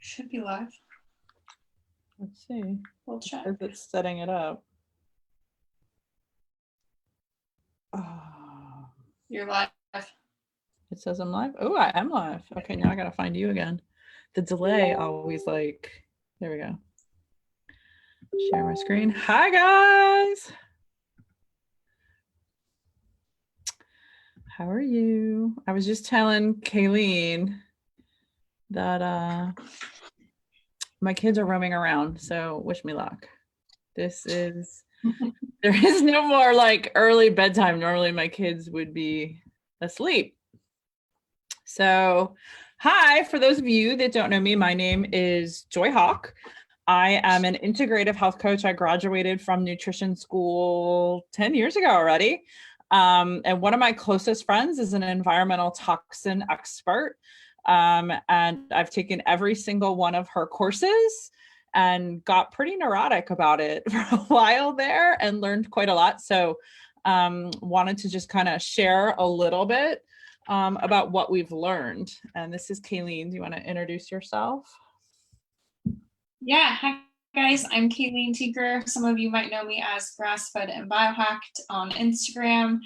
Should be live. Let's see. We'll check. As it's setting it up. Oh, You're live. it says I'm live. Oh, I am live. Okay, now I gotta find you again. The delay always like, there we go. Share my screen. Hi guys. How are you? I was just telling Kayleen that my kids are roaming around, so wish me luck. This is, there is no more like early bedtime. Normally my kids would be asleep. So hi, for those of you that don't know me, my name is Joy Hawk. I am an integrative health coach. I graduated from nutrition school 10 years ago already. And one of my closest friends is an environmental toxin expert. And I've taken every single one of her courses and got pretty neurotic about it for a while there and learned quite a lot. So wanted to just kind of share a little bit about what we've learned. And this is Kayleen. Do you want to introduce yourself? Yeah, hi guys, I'm Kayleen Tinker. Some of you might know me as Grass-Fed and Biohacked on Instagram.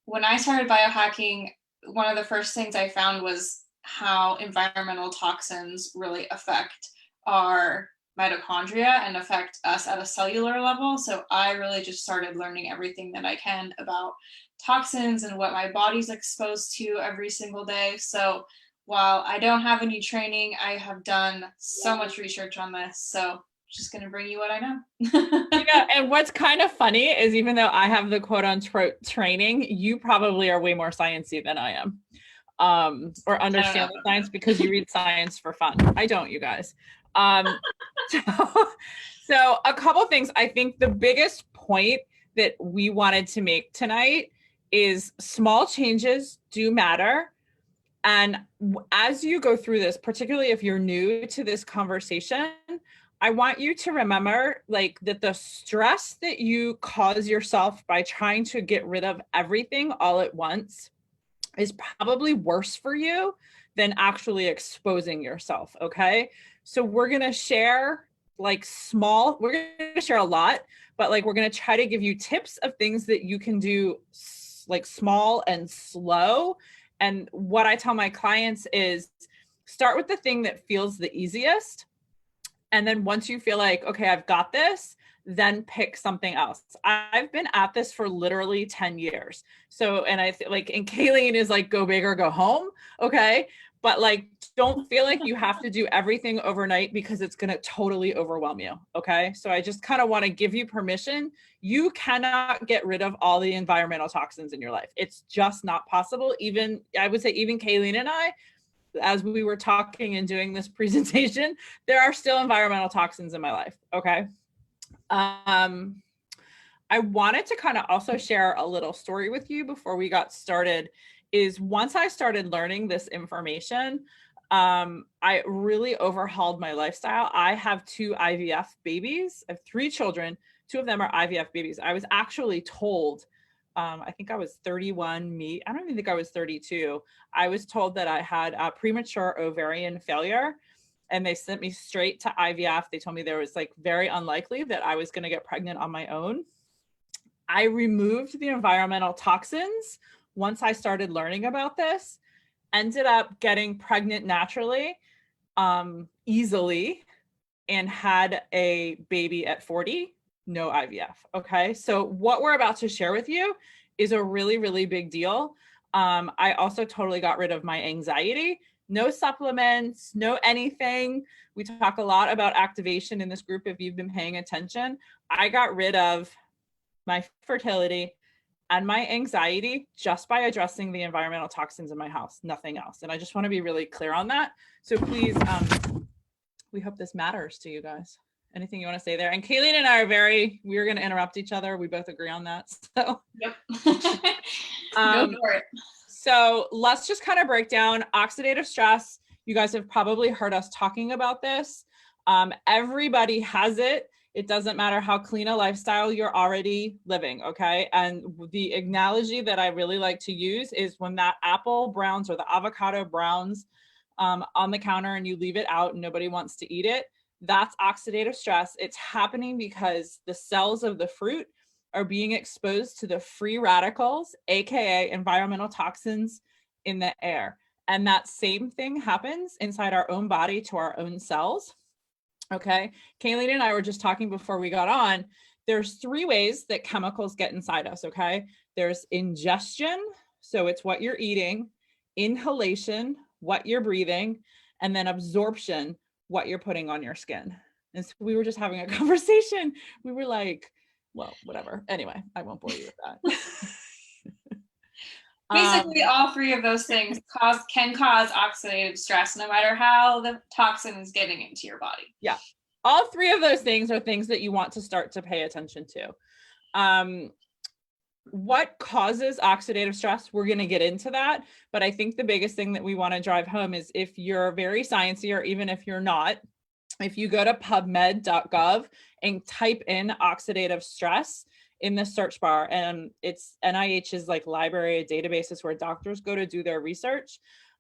When I started biohacking, one of the first things I found was how environmental toxins really affect our mitochondria and affect us at a cellular level. So I really just started learning everything that I can about toxins and what my body's exposed to every single day. So while I don't have any training, I have done so much research on this. So just going to bring you what I know. Yeah, and what's kind of funny is even though I have the quote unquote training, you probably are way more sciencey than I am, or understand the science because you read science for fun. I don't, you guys. So a couple things. I think the biggest point that we wanted to make tonight is small changes do matter. And as you go through this, particularly if you're new to this conversation, I want you to remember like that the stress that you cause yourself by trying to get rid of everything all at once is probably worse for you than actually exposing yourself. Okay. So we're going to share like we're going to share a lot, but like, we're going to try to give you tips of things that you can do like small and slow. And what I tell my clients is start with the thing that feels the easiest. And then once you feel like, okay, I've got this, then pick something else. I've been at this for literally 10 years. So, and I like, and Kayleen is like, go big or go home. Okay. But like, don't feel like you have to do everything overnight because it's going to totally overwhelm you. Okay. So I just kind of want to give you permission. You cannot get rid of all the environmental toxins in your life. It's just not possible. Even, I would say even Kayleen and I, as we were talking and doing this presentation, there are still environmental toxins in my life. Okay. I wanted to kind of also share a little story with you before we got started. Is once I started learning this information, I really overhauled my lifestyle. I have 2 IVF babies. I have 3 children. 2 of them are IVF babies. I was actually told, I think I was 31, I don't even think I was 32. I was told that I had a premature ovarian failure and they sent me straight to IVF. They told me there was like very unlikely that I was going to get pregnant on my own. I removed the environmental toxins once I started learning about this, ended up getting pregnant naturally, easily, and had a baby at 40, no IVF. Okay. So what we're about to share with you is a really, really big deal. I also totally got rid of my anxiety, no supplements, no anything. We talk a lot about activation in this group. If you've been paying attention, I got rid of my fertility and my anxiety just by addressing the environmental toxins in my house, nothing else. And I just want to be really clear on that. So please, we hope this matters to you guys. Anything you want to say there? And Kayleen and I are we're going to interrupt each other. We both agree on that. So, yep. Go for it. So let's just kind of break down oxidative stress. You guys have probably heard us talking about this. Everybody has it. It doesn't matter how clean a lifestyle you're already living, okay? And the analogy that I really like to use is when that apple browns or the avocado browns, on the counter and you leave it out and nobody wants to eat it, that's oxidative stress. It's happening because the cells of the fruit are being exposed to the free radicals, AKA environmental toxins in the air. And that same thing happens inside our own body to our own cells. Okay. Kayleen and I were just talking before we got on. There's 3 ways that chemicals get inside us. Okay. There's ingestion. So it's what you're eating, inhalation, what you're breathing, and then absorption, what you're putting on your skin. And so we were just having a conversation. We were like, well, whatever. Anyway, I won't bore you with that. Basically, all 3 of those things can cause oxidative stress, no matter how the toxin is getting into your body. Yeah. All 3 of those things are things that you want to start to pay attention to. What causes oxidative stress? We're going to get into that. But I think the biggest thing that we want to drive home is, if you're very sciencey, or even if you're not, if you go to pubmed.gov and type in oxidative stress in the search bar, and it's NIH's like library of databases where doctors go to do their research.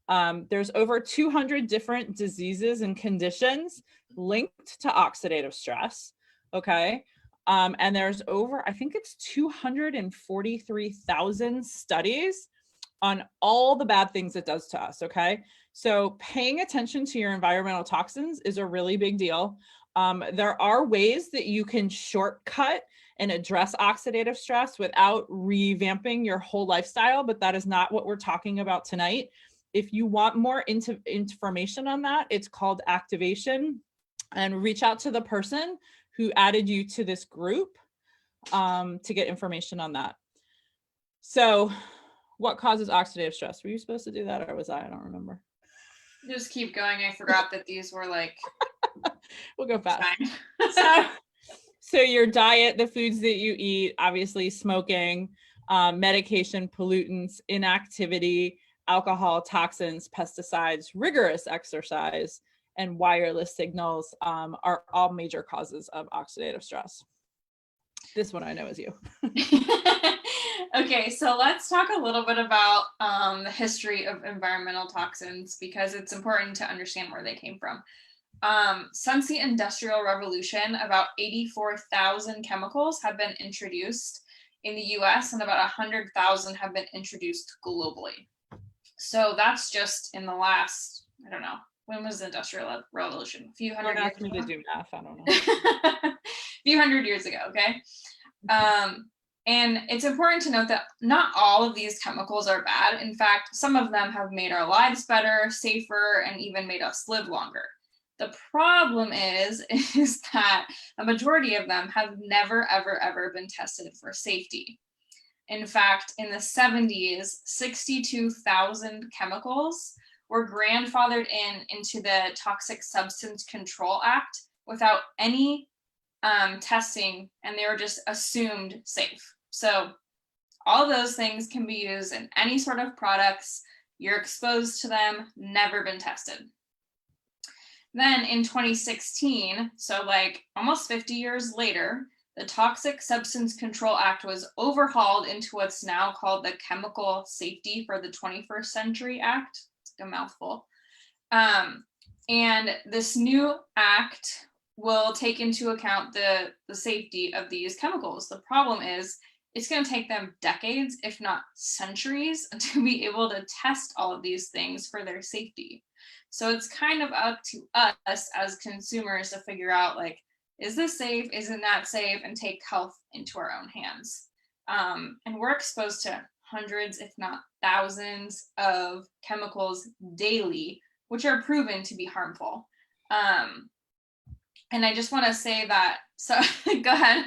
There's over 200 different diseases and conditions linked to oxidative stress. Okay. And there's over, I think it's 243,000 studies on all the bad things it does to us. Okay. So paying attention to your environmental toxins is a really big deal. There are ways that you can shortcut and address oxidative stress without revamping your whole lifestyle, but that is not what we're talking about tonight. If you want more information on that, it's called activation, and reach out to the person who added you to this group to get information on that. So what causes oxidative stress? Were you supposed to do that, or was I? I don't remember. Just keep going. I forgot that these were like, we'll go fast. So your diet, the foods that you eat, obviously smoking, medication, pollutants, inactivity, alcohol, toxins, pesticides, rigorous exercise, and wireless signals are all major causes of oxidative stress. This one I know is you. Okay, so let's talk a little bit about the history of environmental toxins, because it's important to understand where they came from. Since the Industrial Revolution, about 84,000 chemicals have been introduced in the US, and about 100,000 have been introduced globally. So that's just in the last, I don't know, when was the Industrial Revolution? A few hundred years ago. Me to do math, I don't know. A few hundred years ago, okay? And it's important to note that not all of these chemicals are bad. In fact, some of them have made our lives better, safer, and even made us live longer. The problem is that a majority of them have never, ever, ever been tested for safety. In fact, in the 70s, 62,000 chemicals were grandfathered into the Toxic Substance Control Act without any testing, and they were just assumed safe. So all those things can be used in any sort of products. You're exposed to them, never been tested. Then in 2016, so like almost 50 years later, the Toxic Substance Control Act was overhauled into what's now called the Chemical Safety for the 21st Century Act. It's like a mouthful. And this new act will take into account the safety of these chemicals. The problem is it's going to take them decades, if not centuries, to be able to test all of these things for their safety. So it's kind of up to us as consumers to figure out, like, is this safe? Isn't that safe? And take health into our own hands. And we're exposed to hundreds, if not thousands, of chemicals daily, which are proven to be harmful. And I just want to say that, so go ahead.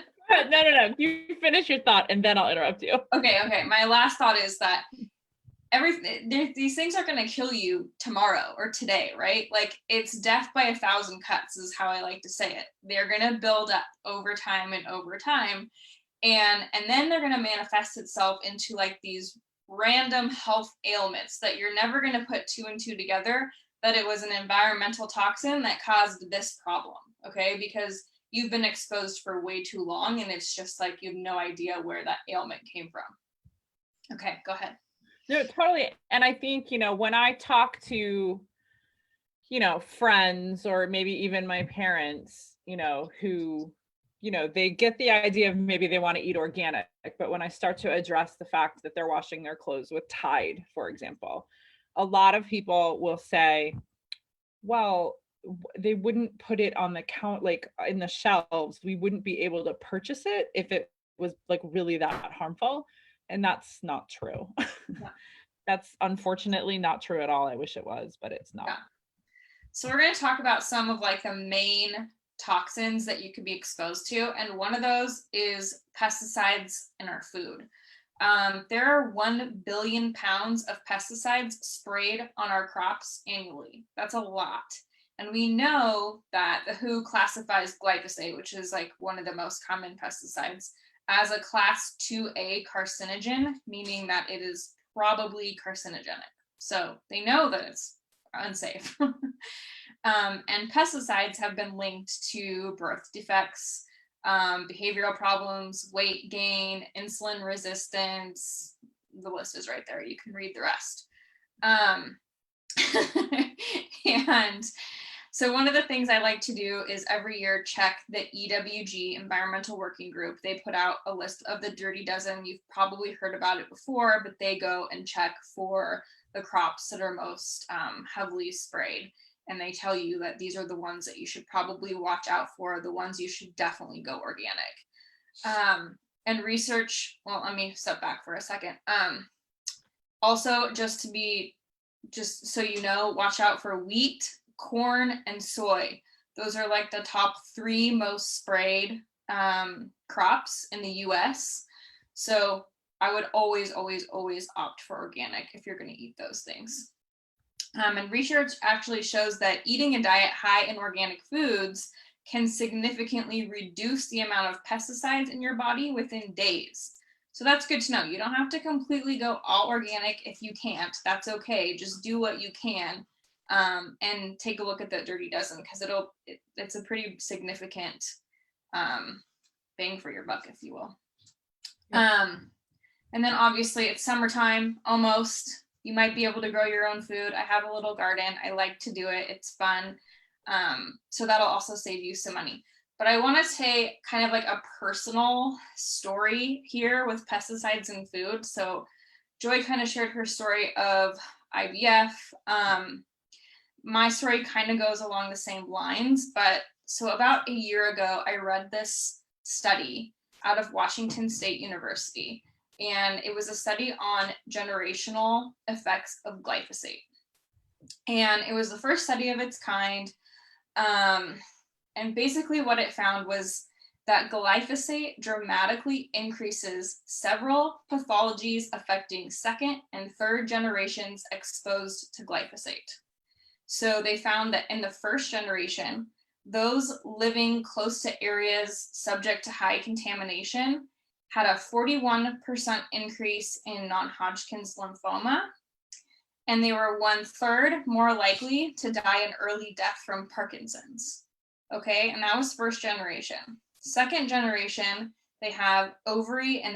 No. You finish your thought and then I'll interrupt you. Okay. My last thought is that these things are going to kill you tomorrow or today, right? Like, it's death by 1,000 cuts is how I like to say it. They're going to build up over time and over time. And then they're going to manifest itself into like these random health ailments that you're never going to put 2 and 2 together, that it was an environmental toxin that caused this problem, okay? Because you've been exposed for way too long, and it's just like you have no idea where that ailment came from. Okay, go ahead. No, totally. And I think, when I talk to friends or maybe even my parents, who, they get the idea of maybe they want to eat organic. But when I start to address the fact that they're washing their clothes with Tide, for example, a lot of people will say, well, they wouldn't put it on the count, like in the shelves. We wouldn't be able to purchase it if it was like really that harmful. And that's not true. Yeah. That's unfortunately not true at all. I wish it was, but it's not. Yeah. So we're going to talk about some of like the main toxins that you could be exposed to. And one of those is pesticides in our food. There are 1 billion pounds of pesticides sprayed on our crops annually. That's a lot. And we know that the WHO classifies glyphosate, which is like one of the most common pesticides, as a class 2A carcinogen, meaning that it is probably carcinogenic. So they know that it's unsafe. And pesticides have been linked to birth defects, behavioral problems, weight gain, insulin resistance. The list is right there. You can read the rest. And so one of the things I like to do is every year check the EWG, Environmental Working Group. They put out a list of the Dirty Dozen. You've probably heard about it before, but they go and check for the crops that are most heavily sprayed. And they tell you that these are the ones that you should probably watch out for, the ones you should definitely go organic. And research, well, let me step back for a second. Also, just so you know, watch out for wheat, corn, and soy. Those are like the top 3 most sprayed crops in the US. So I would always, always, always opt for organic if you're going to eat those things. And research actually shows that eating a diet high in organic foods can significantly reduce the amount of pesticides in your body within days. So that's good to know. You don't have to completely go all organic if you can't. That's okay. Just do what you can. And take a look at that Dirty Dozen, because it's a pretty significant bang for your buck, if you will. And then obviously it's summertime almost. You might be able to grow your own food. I have a little garden. I like to do it. It's fun. So that'll also save you some money. But I want to say kind of like a personal story here with pesticides in food. So Joy kind of shared her story of IVF. My story kind of goes along the same lines, but so about a year ago, I read this study out of Washington State University, and it was a study on generational effects of glyphosate. And it was the first study of its kind. And basically what it found was that glyphosate dramatically increases several pathologies affecting 2nd and 3rd generations exposed to glyphosate. So they found that in the 1st generation, those living close to areas subject to high contamination had a 41% increase in non-Hodgkin's lymphoma, and they were 1/3 more likely to die an early death from Parkinson's. Okay, and that was 1st generation. 2nd generation, they have ovary and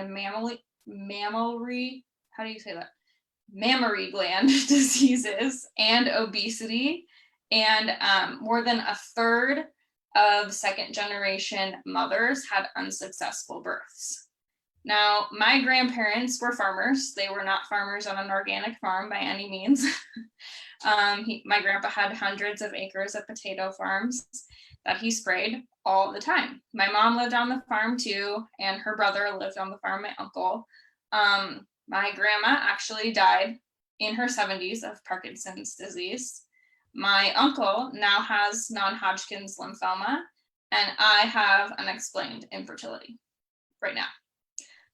mammary, how do you say that? Mammary gland diseases and obesity, and more than 1/3 of 2nd generation mothers had unsuccessful births. Now, my grandparents were farmers. They were not farmers on an organic farm by any means. My grandpa had hundreds of acres of potato farms that he sprayed all the time. My mom lived on the farm too, and her brother lived on the farm, my uncle. My grandma actually died in her 70s of Parkinson's disease. My uncle now has non-Hodgkin's lymphoma, and I have unexplained infertility right now.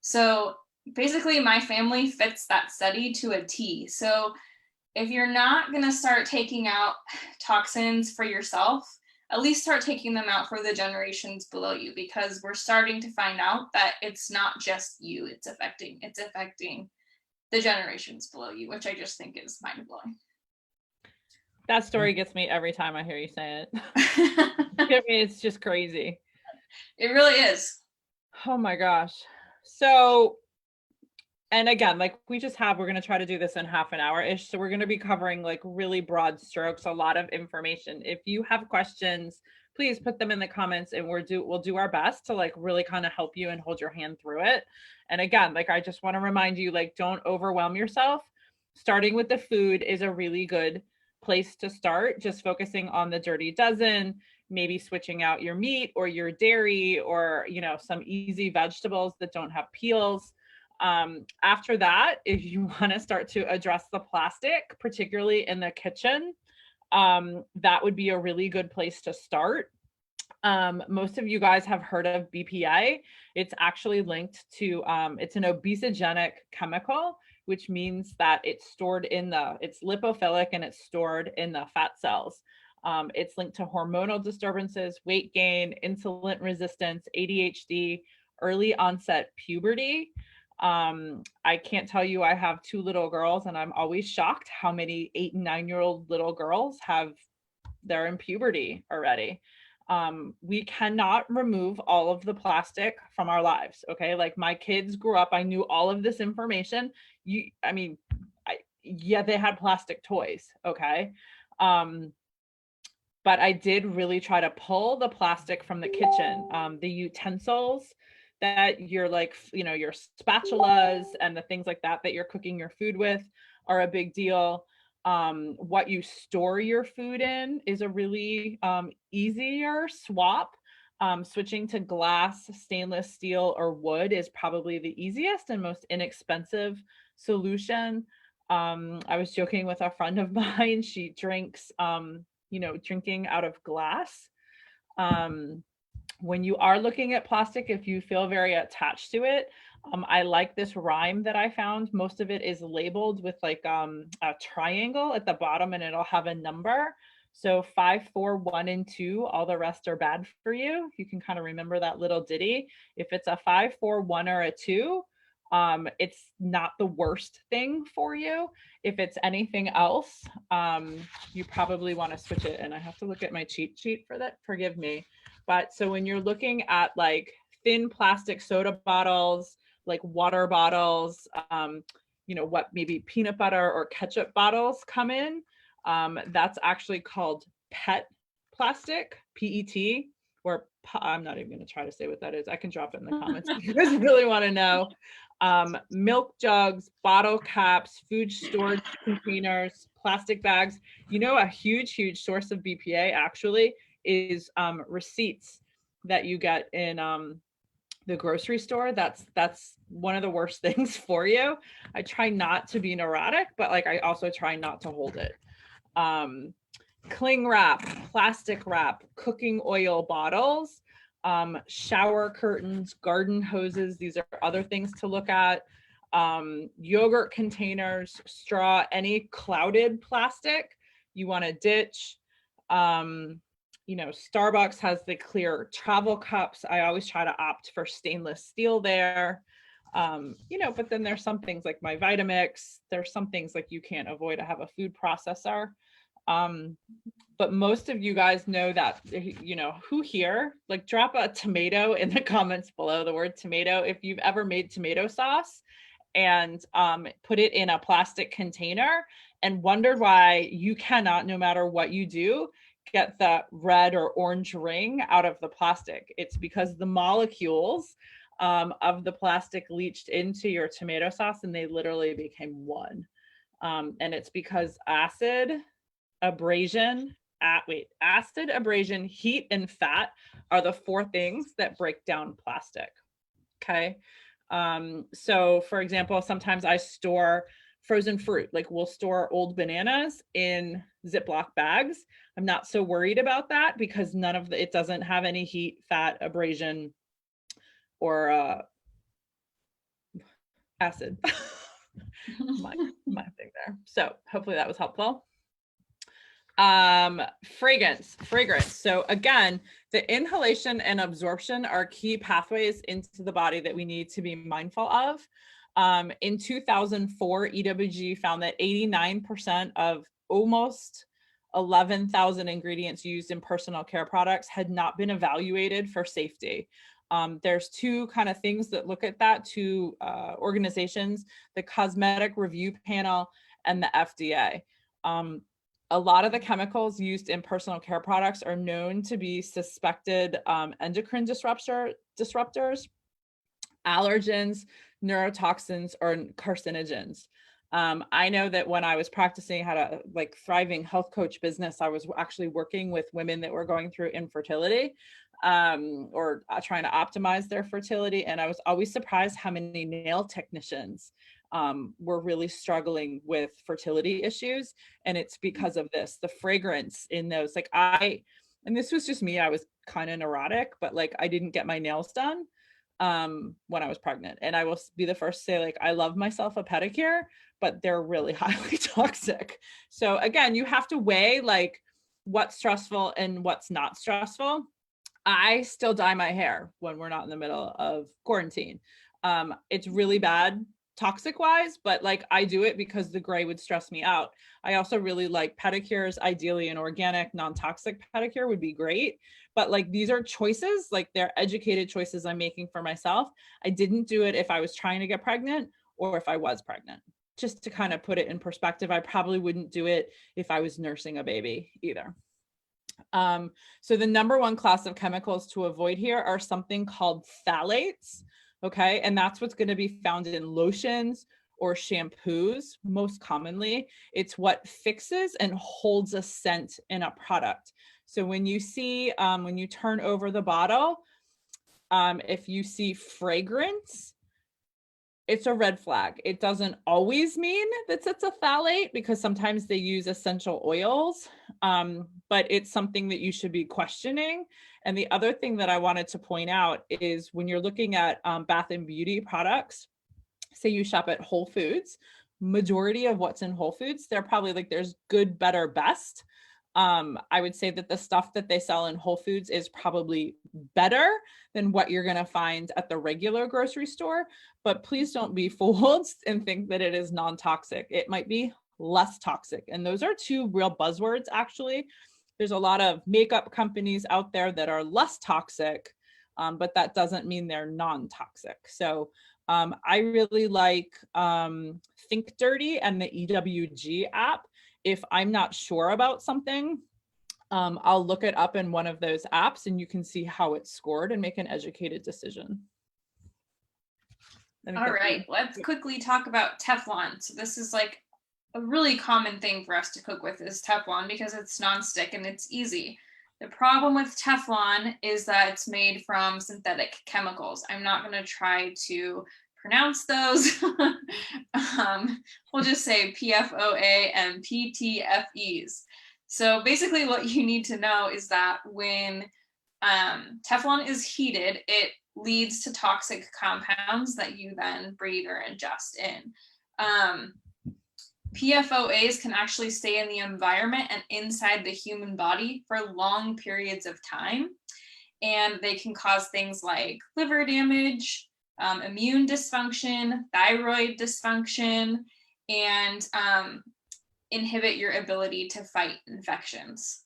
So basically my family fits that study to a T. So if you're not going to start taking out toxins for yourself, at least start taking them out for the generations below you, because we're starting to find out that it's not just you it's affecting the generations below you, which I just think is mind-blowing. That story gets me every time I hear you say it. It's just crazy. It really is. Oh my gosh. So And again, like we're going to try to do this in half an hour-ish. So we're going to be covering like really broad strokes, a lot of information. If you have questions, please put them in the comments and we'll do our best to like really kind of help you and hold your hand through it. And again, like I just want to remind you, like, don't overwhelm yourself. Starting with the food is a really good place to start, just focusing on the dirty dozen, maybe switching out your meat or your dairy or, you know, some easy vegetables that don't have peels. After that, if you want to start to address the plastic, particularly in the kitchen, that would be a really good place to start. Most of you guys have heard of BPA. It's actually linked to, it's an obesogenic chemical, which means that it's lipophilic and it's stored in the fat cells. It's linked to hormonal disturbances, weight gain, insulin resistance, ADHD, early onset puberty. I can't tell you, I have 2 little girls and I'm always shocked how many 8 and 9-year-old little girls they're in puberty already. We cannot remove all of the plastic from our lives. Okay. Like my kids grew up, I knew all of this information. Yeah, they had plastic toys. Okay. But I did really try to pull the plastic from the kitchen, the utensils that you're like, you know, your spatulas and the things like that you're cooking your food with are a big deal. What you store your food in is a really easier swap. Switching to glass, stainless steel, or wood is probably the easiest and most inexpensive solution. I was joking with a friend of mine. She drinks, drinking out of glass. When you are looking at plastic, if you feel very attached to it, I like this rhyme that I found. Most of it is labeled with like a triangle at the bottom and it'll have a number. So 5, 4, 1, and 2, all the rest are bad for you. You can kind of remember that little ditty. If it's a 5, 4, 1, or a 2, it's not the worst thing for you. If it's anything else, you probably want to switch it. And I have to look at my cheat sheet for that. Forgive me. But so when you're looking at like thin plastic soda bottles, like water bottles, what maybe peanut butter or ketchup bottles come in, that's actually called PET plastic, PET, or I'm not even going to try to say what that is. I can drop it in the comments if you guys really want to know. Milk jugs, bottle caps, food storage containers, plastic bags. A huge source of BPA actually is receipts that you get in the grocery store. That's one of the worst things for you. I try not to be neurotic, but like I also try not to hold it. Cling wrap, plastic wrap, cooking oil bottles, shower curtains, garden hoses. These are other things to look at. Yogurt containers, straw, any clouded plastic you want to ditch. Starbucks has the clear travel cups. I always try to opt for stainless steel there. But then there's some things like my Vitamix. There's some things like you can't avoid. I have a food processor. But most of you guys know that, who here, like drop a tomato in the comments below, the word tomato, if you've ever made tomato sauce and put it in a plastic container and wondered why you cannot, no matter what you do, get the red or orange ring out of the plastic. It's because the molecules of the plastic leached into your tomato sauce and they literally became one. And it's because acid, abrasion, heat, and fat are the 4 things that break down plastic. Okay. So for example, sometimes I store frozen fruit, like we'll store old bananas in Ziploc bags. I'm not so worried about that because it doesn't have any heat, fat, abrasion, or acid. my thing there. So hopefully that was helpful. Fragrance. So again, the inhalation and absorption are key pathways into the body that we need to be mindful of. In 2004, EWG found that 89% of almost 11,000 ingredients used in personal care products had not been evaluated for safety. There's two kind of things that look at that, two organizations, the Cosmetic Review Panel and the FDA. A lot of the chemicals used in personal care products are known to be suspected endocrine disruptors, allergens, neurotoxins, or carcinogens. I know that when I was practicing how to like thriving health coach business, I was actually working with women that were going through infertility or trying to optimize their fertility. And I was always surprised how many nail technicians were really struggling with fertility issues. And it's because of this, the fragrance in those, like and this was just me, I was kind of neurotic, but like I didn't get my nails done when I was pregnant. And I will be the first to say, like, I love myself a pedicure, but they're really highly toxic. So again, you have to weigh like what's stressful and what's not stressful. I still dye my hair when we're not in the middle of quarantine. It's really bad toxic wise, but like I do it because the gray would stress me out. I also really like pedicures. Ideally an organic non-toxic pedicure would be great, but like these are choices, like they're educated choices I'm making for myself. I didn't do it if I was trying to get pregnant or if I was pregnant. Just to kind of put it in perspective, I probably wouldn't do it if I was nursing a baby either. So the number one class of chemicals to avoid here are something called phthalates. Okay. And that's what's going to be found in lotions or shampoos. Most commonly, it's what fixes and holds a scent in a product. So when you see, when you turn over the bottle, if you see fragrance, it's a red flag. It doesn't always mean that it's a phthalate because sometimes they use essential oils, but it's something that you should be questioning. And the other thing that I wanted to point out is when you're looking at bath and beauty products, say you shop at Whole Foods, majority of what's in Whole Foods, they're probably like there's good, better, best. I would say that the stuff that they sell in Whole Foods is probably better than what you're going to find at the regular grocery store. But please don't be fooled and think that it is non-toxic. It might be less toxic. And those are two real buzzwords, actually. There's a lot of makeup companies out there that are less toxic, but that doesn't mean they're non-toxic. So I really like Think Dirty and the EWG app. If I'm not sure about something, I'll look it up in one of those apps and you can see how it's scored and make an educated decision. All right, let's quickly talk about Teflon. So this is like a really common thing for us to cook with is Teflon because it's nonstick and it's easy. The problem with Teflon is that it's made from synthetic chemicals. I'm not going to try to pronounce those. We'll just say PFOA and PTFEs. So basically what you need to know is that when Teflon is heated, it leads to toxic compounds that you then breathe or ingest in. PFOAs can actually stay in the environment and inside the human body for long periods of time. And they can cause things like liver damage, immune dysfunction, thyroid dysfunction, and inhibit your ability to fight infections.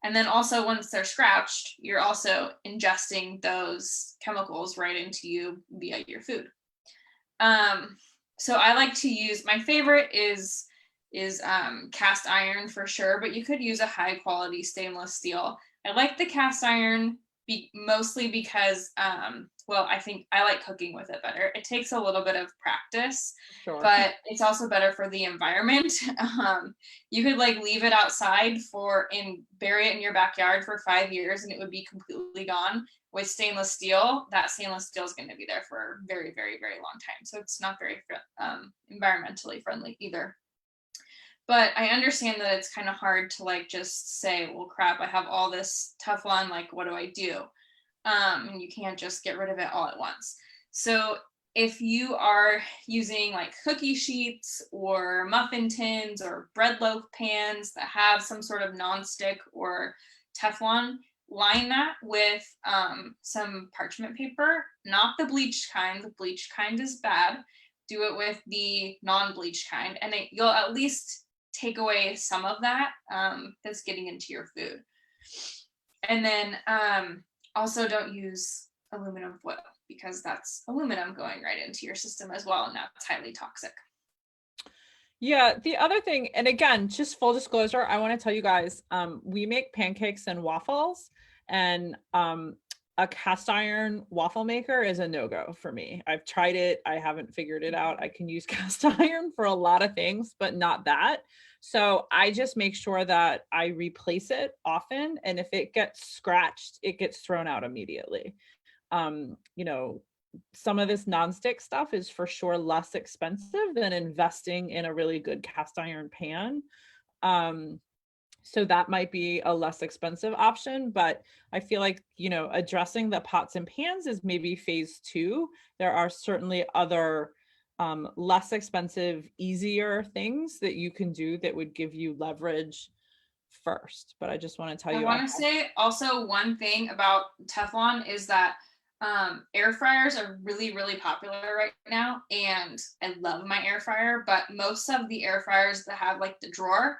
And then also once they're scratched, you're also ingesting those chemicals right into you via your food. So I like to use, my favorite is cast iron for sure, but you could use a high quality stainless steel. I like the cast iron mostly because, well, I think I like cooking with it better. It takes a little bit of practice, Sure. but it's also better for the environment. You could like leave it outside bury it in your backyard for 5 years and it would be completely gone. With stainless steel, that stainless steel is going to be there for a very, very, very long time. So it's not very environmentally friendly either. But I understand that it's kind of hard to like just say, well, crap, I have all this Teflon, like, what do I do? And you can't just get rid of it all at once. So if you are using like cookie sheets or muffin tins or bread loaf pans that have some sort of nonstick or Teflon, line that with some parchment paper, not the bleached kind. The bleached kind is bad. Do it with the non-bleached kind, and you'll at least take away some of that that's getting into your food. And then also don't use aluminum foil, because that's aluminum going right into your system as well, and that's highly toxic. Yeah, the other thing, and again, just full disclosure, I want to tell you guys, we make pancakes and waffles, and a cast iron waffle maker is a no-go for me. I've tried it. I haven't figured it out. I can use cast iron for a lot of things, but not that. So I just make sure that I replace it often. And if it gets scratched, it gets thrown out immediately. You know, some of this nonstick stuff is for sure less expensive than investing in a really good cast iron pan. So that might be a less expensive option, but I feel like, you know, addressing the pots and pans is maybe phase 2. There are certainly other less expensive, easier things that you can do that would give you leverage first. But I just want to tell I you, want to say also one thing about Teflon is that air fryers are really, really popular right now, and I love my air fryer, but most of the air fryers that have like the drawer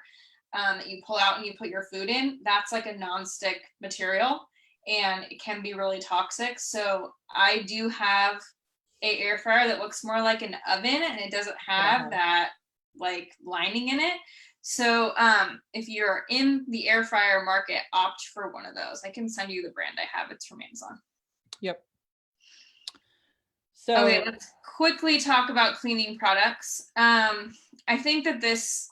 that you pull out and you put your food in, that's like a non-stick material, and it can be really toxic. So I do have a air fryer that looks more like an oven, and it doesn't have that like lining in it. So if you're in the air fryer market, opt for one of those. I can send you the brand I have. It's from Amazon. Yep. So okay, let's quickly talk about cleaning products. I think that this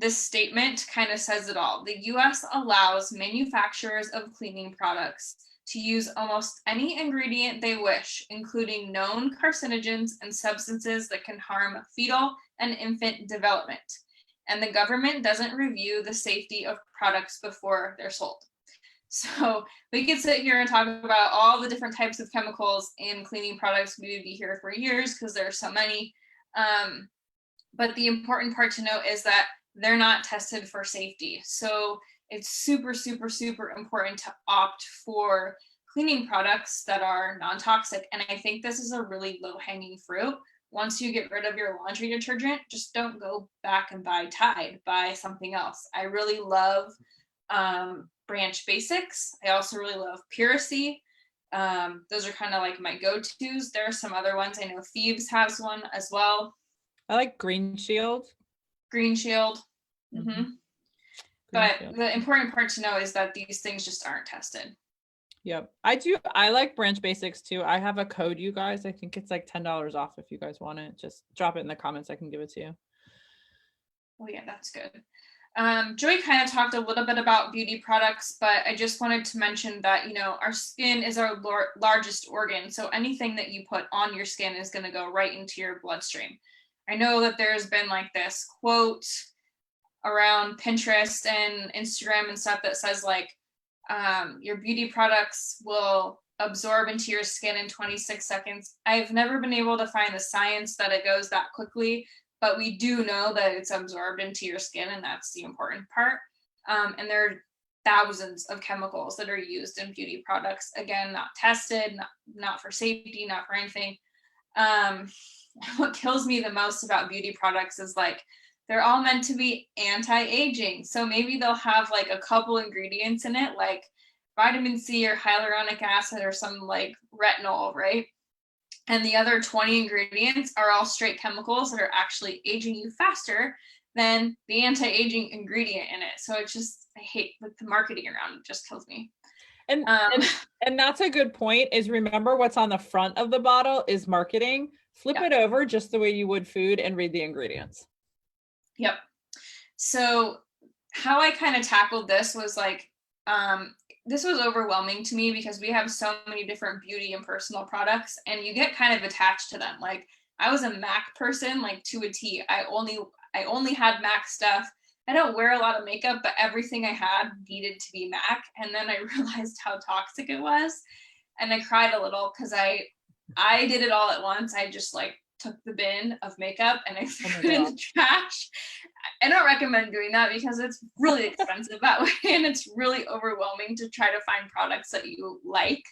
statement kind of says it all. The US allows manufacturers of cleaning products to use almost any ingredient they wish, including known carcinogens and substances that can harm fetal and infant development. And the government doesn't review the safety of products before they're sold. So we could sit here and talk about all the different types of chemicals in cleaning products. We would be here for years because there are so many. But the important part to note is that they're not tested for safety. So it's super, super, super important to opt for cleaning products that are non-toxic. And I think this is a really low-hanging fruit. Once you get rid of your laundry detergent, just don't go back and buy Tide, buy something else. I really love Branch Basics. I also really love Puracy. Those are kind of like my go-tos. There are some other ones. I know Thieves has one as well. I like Green Shield. Green Shield. Mm-hmm. But the important part to know is that these things just aren't tested. Yep. I like Branch Basics too. I have a code, you guys. I think it's like $10 off if you guys want it. Just drop it in the comments. I can give it to you. Oh yeah, that's good. Joy kind of talked a little bit about beauty products, but I just wanted to mention that, you know, our skin is our largest organ. So anything that you put on your skin is going to go right into your bloodstream. I know that there's been like this quote around Pinterest and Instagram and stuff that says like, your beauty products will absorb into your skin in 26 seconds. I've never been able to find the science that it goes that quickly, but we do know that it's absorbed into your skin, and that's the important part. And there are thousands of chemicals that are used in beauty products. Again, not tested, not for safety, not for anything. What kills me the most about beauty products is like, they're all meant to be anti-aging. So maybe they'll have like a couple ingredients in it, like vitamin C or hyaluronic acid or some like retinol, right? And the other 20 ingredients are all straight chemicals that are actually aging you faster than the anti-aging ingredient in it. So it's just, I hate like the marketing around it just kills me. And that's a good point, is remember what's on the front of the bottle is marketing. Flip it over just the way you would food and read the ingredients. Yep. So how I kind of tackled this was like, this was overwhelming to me because we have so many different beauty and personal products, and you get kind of attached to them. Like I was a MAC person, like to a T. I only had MAC stuff. I don't wear a lot of makeup, but everything I had needed to be MAC. And then I realized how toxic it was, and I cried a little because I did it all at once. I just like took the bin of makeup and I threw it in the trash. I don't recommend doing that because it's really expensive that way, and it's really overwhelming to try to find products that you like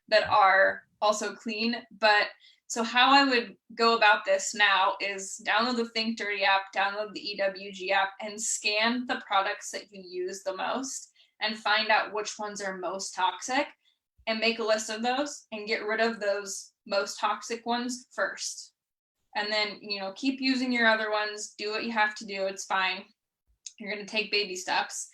that are also clean. But so how I would go about this now is download the Think Dirty app, download the EWG app, and scan the products that you use the most and find out which ones are most toxic. and make a list of those and get rid of those most toxic ones first. And then, you know, keep using your other ones, do what you have to do, it's fine. You're going to take baby steps.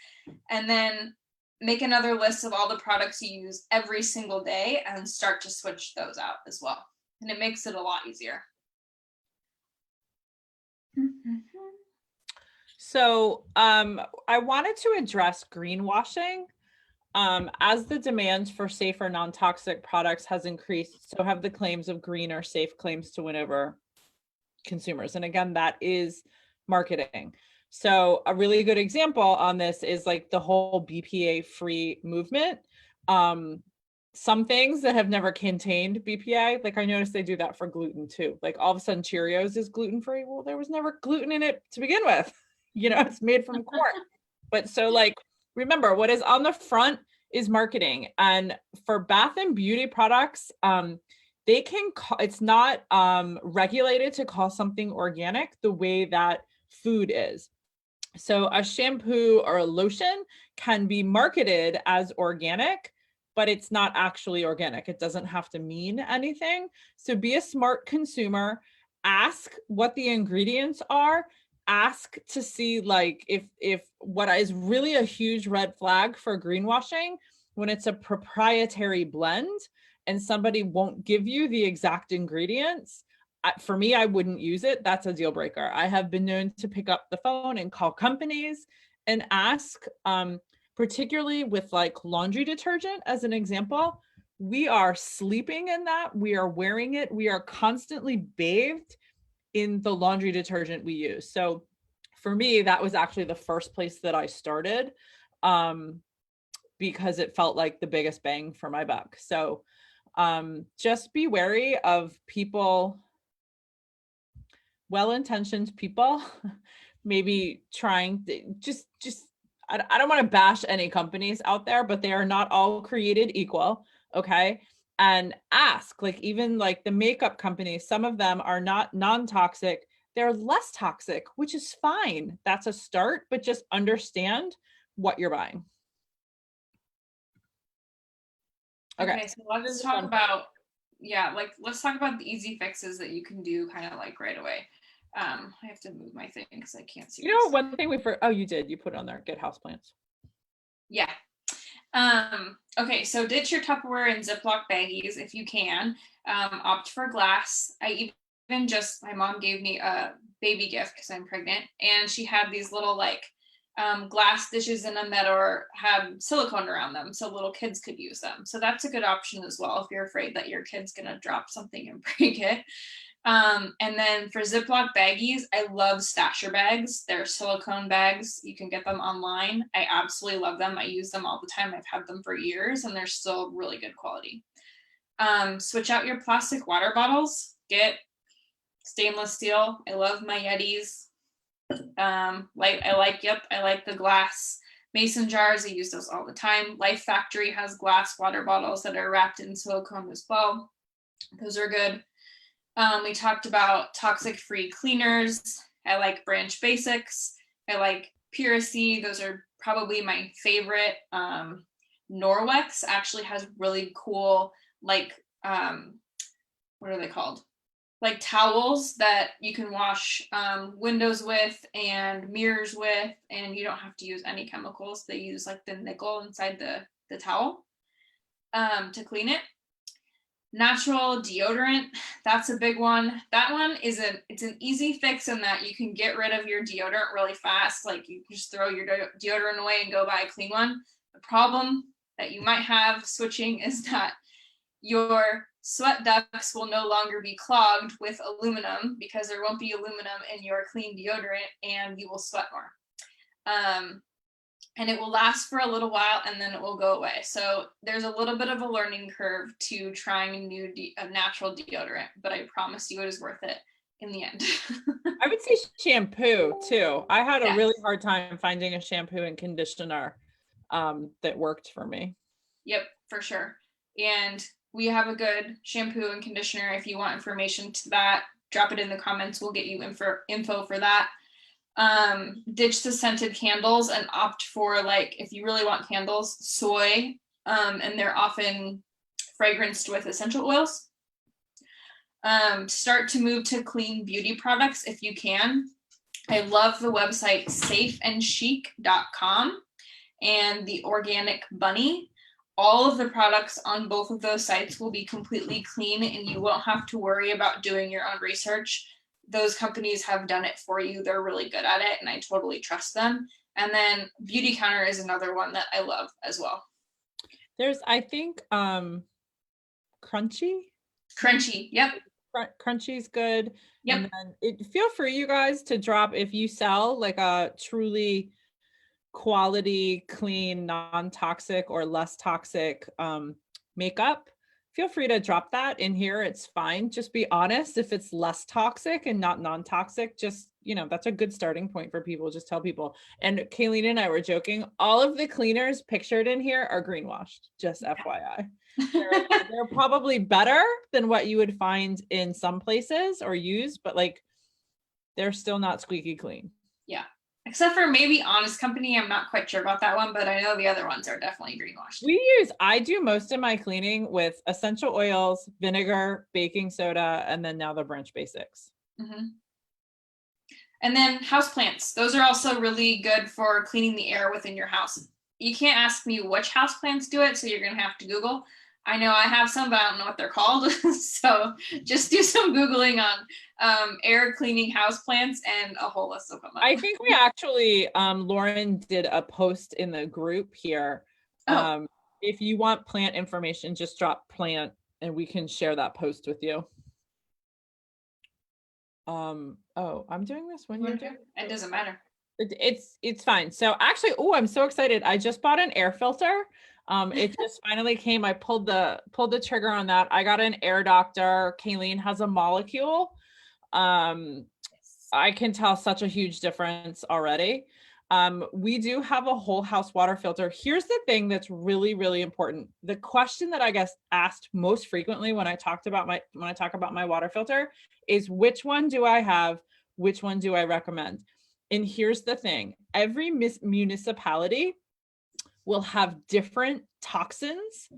And then make another list of all the products you use every single day and start to switch those out as well. And it makes it a lot easier. So I wanted to address greenwashing. As the demand for safer, non-toxic products has increased, so have the claims of green or safe claims to win over consumers. And again, that is marketing. So a really good example on this is like the whole BPA free movement. Some things that have never contained BPA, like I noticed they do that for gluten too. Like all of a sudden Cheerios is gluten free. Well, there was never gluten in it to begin with. You know, it's made from corn. But so like, remember what is on the front is marketing. And for bath and beauty products, they can call, it's not regulated to call something organic the way that food is. So a shampoo or a lotion can be marketed as organic, but it's not actually organic. It doesn't have to mean anything. So be a smart consumer, ask what the ingredients are, ask to see like if what is really a huge red flag for greenwashing when it's a proprietary blend and somebody won't give you the exact ingredients. For me, I wouldn't use it. That's a deal breaker. I have been known to pick up the phone and call companies and ask, particularly with like laundry detergent as an example. We are sleeping in that. We are wearing it. We are constantly bathed in the laundry detergent we use. So for me, that was actually the first place that I started, because it felt like the biggest bang for my buck. So just be wary of people, well-intentioned people, maybe trying to just I don't want to bash any companies out there, but they are not all created equal. Okay. And ask, like, even like the makeup companies, some of them are not non-toxic, they're less toxic, which is fine. That's a start, but just understand what you're buying. Okay, so let's talk about, let's talk about the easy fixes that you can do kind of like right away. I have to move my thing because I can't see. You know, one thing you did, you put it on there, get houseplants. Yeah. Okay, so ditch your Tupperware and Ziploc baggies if you can. Opt for glass. My mom gave me a baby gift because I'm pregnant, and she had these little like glass dishes in them that had silicone around them so little kids could use them. So that's a good option as well if you're afraid that your kid's gonna drop something and break it. And then for Ziploc baggies, I love stasher bags. They're silicone bags. You can get them online. I absolutely love them. I use them all the time. I've had them for years and they're still really good quality. Switch out your plastic water bottles. Get stainless steel. I love my Yetis. I like the glass mason jars. I use those all the time. Life Factory has glass water bottles that are wrapped in silicone as well. Those are good. We talked about toxic-free cleaners. I like Branch Basics. I like Puracy. Those are probably my favorite. Norwex actually has really cool, like, what are they called? Like towels that you can wash windows with and mirrors with, and you don't have to use any chemicals. They use like the nickel inside the towel to clean it. Natural deodorant, that's a big one. That one it's an easy fix in that you can get rid of your deodorant really fast. Like you just throw your deodorant away and go buy a clean one. The problem that you might have switching is that your sweat ducts will no longer be clogged with aluminum because there won't be aluminum in your clean deodorant and you will sweat more. And it will last for a little while and then it will go away. So there's a little bit of a learning curve to trying a natural deodorant, but I promise you it is worth it in the end. I would say shampoo too. I had a really hard time finding a shampoo and conditioner that worked for me. Yep, for sure. And we have a good shampoo and conditioner. If you want information to that, drop it in the comments. We'll get you info for that. Ditch the scented candles and opt for, like, if you really want candles, soy. And they're often fragranced with essential oils. Start to move to clean beauty products if you can. I love the website safeandchic.com and the Organic Bunny. All of the products on both of those sites will be completely clean and you won't have to worry about doing your own research. Those companies have done it for you. They're really good at it and I totally trust them. And then Beauty Counter is another one that I love as well. There's, I think, Crunchy. Yep. Crunchy's good. Yep. And then feel free, you guys, to drop if you sell like a truly quality, clean, non-toxic or less toxic makeup. Feel free to drop that in here. It's fine. Just be honest. If it's less toxic and not non-toxic, just, that's a good starting point for people. Just tell people. And Kayleen and I were joking. All of the cleaners pictured in here are greenwashed, just FYI. They're probably better than what you would find in some places or use, but like they're still not squeaky clean. Yeah. Except for maybe Honest Company. I'm not quite sure about that one, but I know the other ones are definitely greenwashed. I do most of my cleaning with essential oils, vinegar, baking soda, and then now the Branch Basics. Mm-hmm. And then houseplants. Those are also really good for cleaning the air within your house. You can't ask me which houseplants do it, so you're going to have to Google. I know I have some, but I don't know what they're called. So just do some Googling on air cleaning houseplants and a whole list of them. I think we actually, Lauren did a post in the group here. If you want plant information, just drop plant and we can share that post with you. I'm doing this when you're doing it. Doesn't matter. It's fine. So actually, I'm so excited. I just bought an air filter. It just finally came. I pulled the trigger on that. I got an Air Doctor. Kayleen has a Molecule. I can tell such a huge difference already. We do have a whole house water filter. Here's the thing that's really, really important. The question that I guess asked most frequently when I talk about my water filter is which one do I have? Which one do I recommend? And here's the thing. Every municipality will have different toxins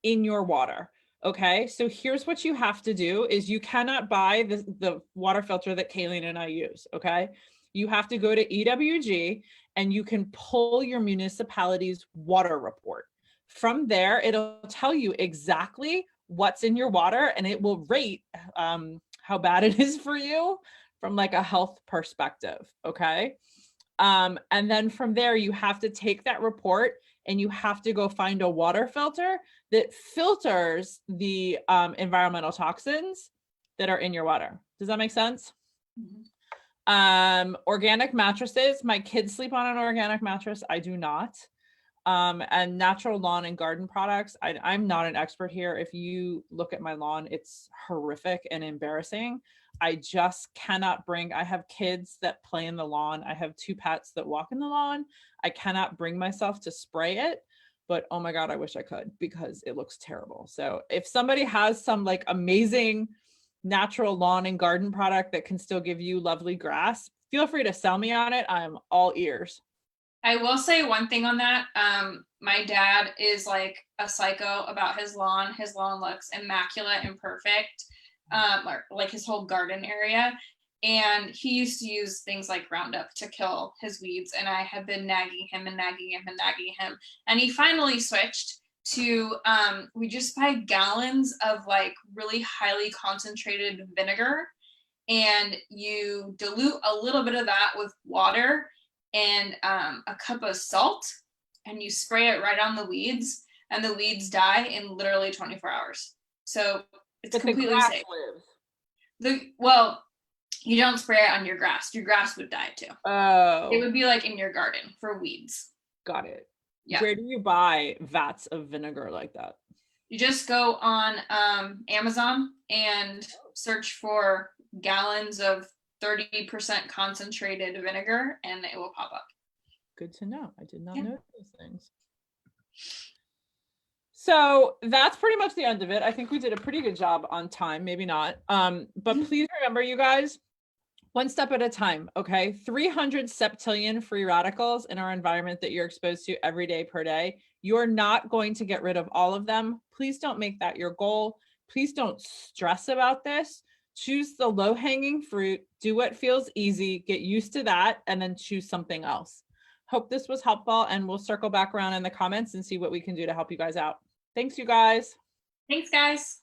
in your water. Okay, so here's what you have to do is you cannot buy the water filter that Kayleen and I use, okay? You have to go to EWG and you can pull your municipality's water report. From there, it'll tell you exactly what's in your water and it will rate how bad it is for you from like a health perspective, okay? And then from there, you have to take that report and you have to go find a water filter that filters the environmental toxins that are in your water. Does that make sense? Mm-hmm. Organic mattresses. My kids sleep on an organic mattress. I do not. And natural lawn and garden products. I'm not an expert here. If you look at my lawn, it's horrific and embarrassing. I just cannot I have kids that play in the lawn. I have 2 pets that walk in the lawn. I cannot bring myself to spray it, but oh my God, I wish I could because it looks terrible. So if somebody has some like amazing natural lawn and garden product that can still give you lovely grass, feel free to sell me on it. I'm all ears. I will say one thing on that. My dad is like a psycho about his lawn. His lawn looks immaculate and perfect. Like his whole garden area. And he used to use things like Roundup to kill his weeds. And I had been nagging him. And he finally switched to, we just buy gallons of like really highly concentrated vinegar. And you dilute a little bit of that with water and a cup of salt. And you spray it right on the weeds. And the weeds die in literally 24 hours. So it's completely safe. Well, you don't spray it on your grass. Your grass would die too. Oh. It would be like in your garden for weeds. Got it. Yeah. Where do you buy vats of vinegar like that? You just go on Amazon and search for gallons of 30% concentrated vinegar and it will pop up. Good to know. I did not know those things. So that's pretty much the end of it. I think we did a pretty good job on time, maybe not. But please remember, you guys, one step at a time, okay? 300 septillion free radicals in our environment that you're exposed to every day per day. You're not going to get rid of all of them. Please don't make that your goal. Please don't stress about this. Choose the low-hanging fruit, do what feels easy, get used to that, and then choose something else. Hope this was helpful, and we'll circle back around in the comments and see what we can do to help you guys out. Thanks, you guys. Thanks, guys.